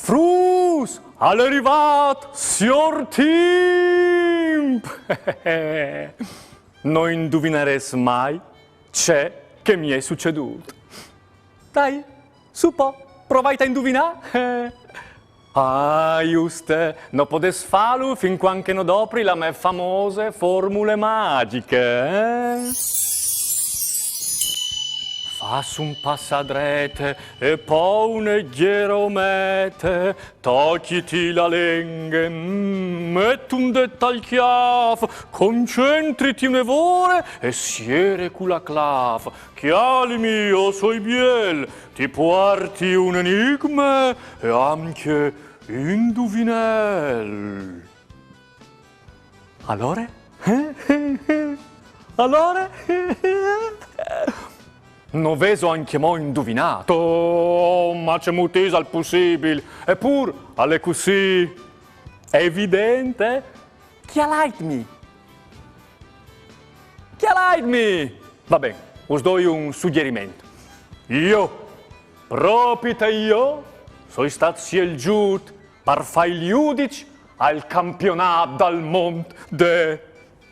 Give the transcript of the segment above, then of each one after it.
Frus, è arrivato, signor Tim! Non indovineresti mai c'è che mi è succeduto. Dai, su po', provai a indovinare. Ah, giusto, non potessi farlo fin quando non dopri le mie famose formule magiche, Fas un passadrete e poi un gheromete, tocchiti la lingua, metti un dettagliato, concentriti un'evore e siere con la clava. Chiali mio, soi biel, ti porti un enigma e anche indovinel. Allora? Allora? Non veso anche mo indovinato, ma c'è mutisa al possibile, eppure alle così evidente. Chi ha like me? Va bene, us do un suggerimento. Io, proprio io, sono stato scelto per fare il giudice al campionato del mondo de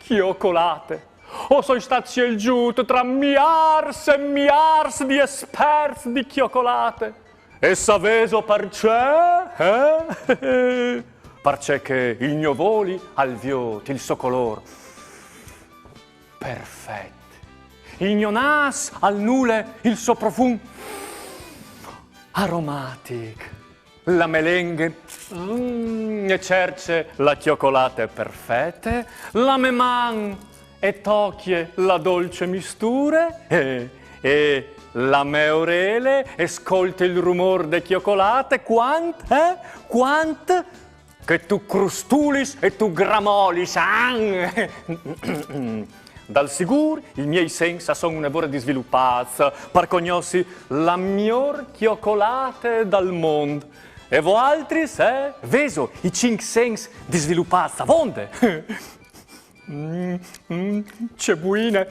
cioccolate. O sono stato scelto tra miliardi e miliardi di esperti di cioccolate. E sapevo perché? Perché che il mio voli al vio il suo colore perfetto. Il mio nas al nulle il suo profumo aromatico. La melengue e cerce la cioccolata perfetta. La mia man e tocchie la dolce mistura e la mia orele ascolta il rumore de cioccolate quant che tu crustulis e tu gramolis. Dal sicuro i miei sensi sono una vorrei di sviluppazza per conoscere la miglior cioccolata del mondo e voi altri se veso i 5 sensi di sviluppazza vonde. C'è buina.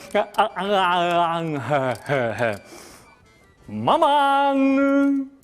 Maman!